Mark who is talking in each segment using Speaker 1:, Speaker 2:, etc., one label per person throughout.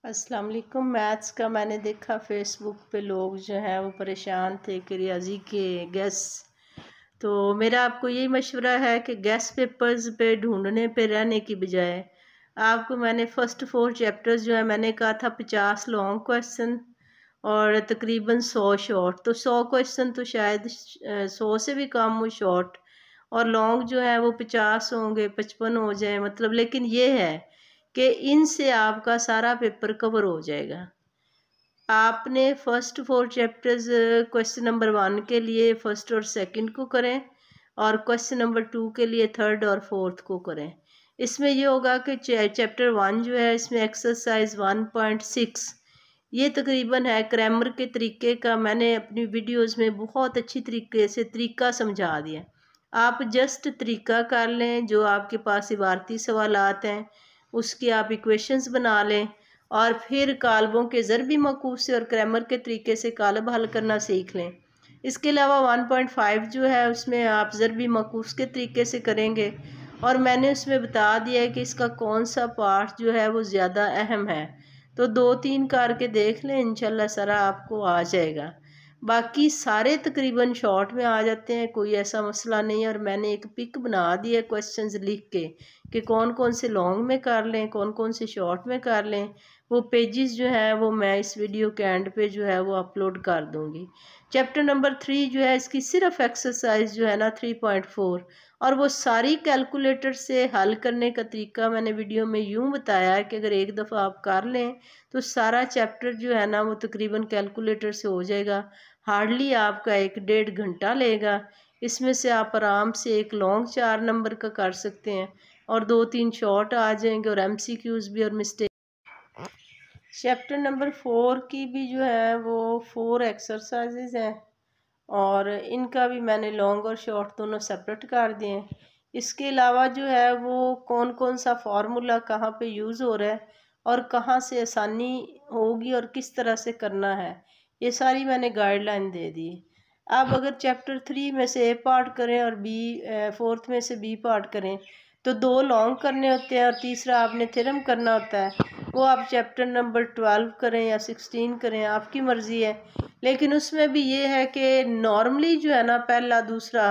Speaker 1: अस्सलाम वालेकुम। मैथ्स का मैंने देखा फेसबुक पे लोग जो हैं वो परेशान थे कि रियाजी के गैस। तो मेरा आपको यही मशवरा है कि गैस पेपर्स पे ढूंढने पे रहने की बजाय आपको मैंने फर्स्ट 4 चैप्टर्स जो है मैंने कहा था 50 लॉन्ग क्वेश्चन और तकरीबन 100 शॉर्ट। तो 100 क्वेश्चन तो शायद 100 से भी कम हो शॉर्ट, और लॉन्ग जो है वो 50 होंगे, 55 हो जाए मतलब। लेकिन ये है कि इनसे आपका सारा पेपर कवर हो जाएगा। आपने फर्स्ट 4 चैप्टर्स क्वेश्चन नंबर 1 के लिए फर्स्ट और सेकंड को करें, और क्वेश्चन नंबर 2 के लिए थर्ड और फोर्थ को करें। इसमें ये होगा कि चैप्टर 1 जो है इसमें एक्सरसाइज 1.6 ये तकरीबन है क्रैमर के तरीके का। मैंने अपनी वीडियोस में बहुत अच्छी तरीके से तरीका समझा दिया। आप जस्ट तरीका कर लें, जो आपके पास इबारती सवालात हैं उसकी आप इक्वेशंस बना लें, और फिर कालबों के ज़रबी मकूस से और क्रैमर के तरीके से कालब हल करना सीख लें। इसके अलावा 1.5 जो है उसमें आप ज़रबी मकूस के तरीके से करेंगे, और मैंने उसमें बता दिया है कि इसका कौन सा पार्ट जो है वो ज़्यादा अहम है। तो 2-3 करके देख लें, इंशाल्लाह सारा आपको आ जाएगा। बाकी सारे तकरीबन शॉर्ट में आ जाते हैं, कोई ऐसा मसला नहीं है। और मैंने एक पिक बना दी है क्वेश्चंस लिख के कि कौन कौन से लॉन्ग में कर लें, कौन कौन से शॉर्ट में कर लें। वो पेजेस जो है वो मैं इस वीडियो के एंड पे जो है वो अपलोड कर दूंगी। चैप्टर नंबर 3 जो है इसकी सिर्फ एक्सरसाइज जो है ना 3.4, और वो सारी कैलकुलेटर से हल करने का तरीका मैंने वीडियो में यूं बताया है कि अगर एक दफ़ा आप कर लें तो सारा चैप्टर जो है ना वो तकरीबन कैलकुलेटर से हो जाएगा। हार्डली आपका 1-1.5 घंटा लेगा। इसमें से आप आराम से एक लॉन्ग 4 नंबर का कर सकते हैं और 2-3 शॉर्ट आ जाएंगे, और MCQs भी और मिस्टेक। चैप्टर नंबर 4 की भी जो है वो 4 एक्सरसाइजेज हैं, और इनका भी मैंने लॉन्ग और शॉर्ट दोनों सेपरेट कर दिए हैं। इसके अलावा जो है वो कौन कौन सा फार्मूला कहाँ पे यूज़ हो रहा है और कहाँ से आसानी होगी और किस तरह से करना है, ये सारी मैंने गाइडलाइन दे दी। अब अगर चैप्टर 3 में से ए पार्ट करें और फोर्थ में से बी पार्ट करें तो 2 लॉन्ग करने होते हैं और तीसरा आपने थ्योरम करना होता है। वो आप चैप्टर नंबर 12 करें या 16 करें, आपकी मर्ज़ी है। लेकिन उसमें भी ये है कि नॉर्मली जो है ना पहला दूसरा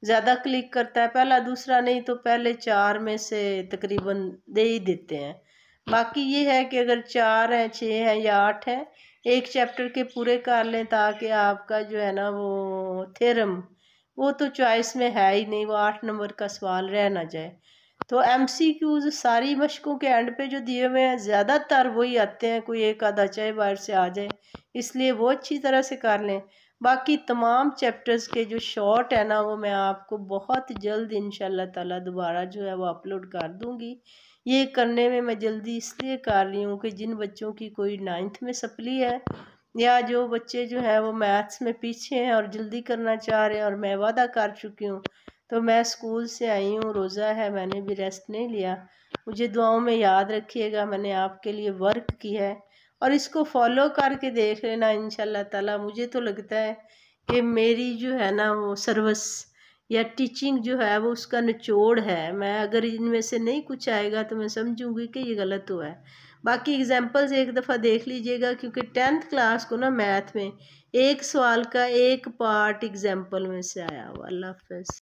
Speaker 1: ज़्यादा क्लिक करता है, पहला दूसरा नहीं तो पहले 4 में से तकरीबन दे ही देते हैं। बाकी ये है कि अगर 4 हैं, 6 हैं या 8 हैं, एक चैप्टर के पूरे कर लें ताकि आपका जो है ना वो थ्योरम वो तो चॉइस में है ही नहीं, वो 8 नंबर का सवाल रह ना जाए। तो MCQs सारी मशकों के एंड पे जो दिए हुए हैं ज़्यादातर वही आते हैं, कोई एक आधा चाहे बाहर से आ जाए, इसलिए वो अच्छी तरह से कर लें। बाकी तमाम चैप्टर्स के जो शॉर्ट है ना वो मैं आपको बहुत जल्द इंशाल्लाह ताला दोबारा जो है वो अपलोड कर दूंगी। ये करने में मैं जल्दी इसलिए कर रही हूँ कि जिन बच्चों की कोई 9th में सप्ली है या जो बच्चे जो है वो मैथ्स में पीछे हैं और जल्दी करना चाह रहे हैं, और मैं वादा कर चुकी हूँ। तो मैं स्कूल से आई हूँ, रोज़ा है, मैंने भी रेस्ट नहीं लिया। मुझे दुआओं में याद रखिएगा, मैंने आपके लिए वर्क की है और इसको फॉलो करके देख लेना इंशाल्लाह ताला। मुझे तो लगता है कि मेरी जो है ना वो सर्विस या टीचिंग जो है वो उसका निचोड़ है। मैं अगर इनमें से नहीं कुछ आएगा तो मैं समझूंगी कि ये गलत हुआ है। बाकी एग्जांपल्स एक दफ़ा देख लीजिएगा, क्योंकि 10th क्लास को ना मैथ में एक सवाल का एक पार्ट एग्जांपल में से आया हुआ। अल्लाह हाफ़िज़।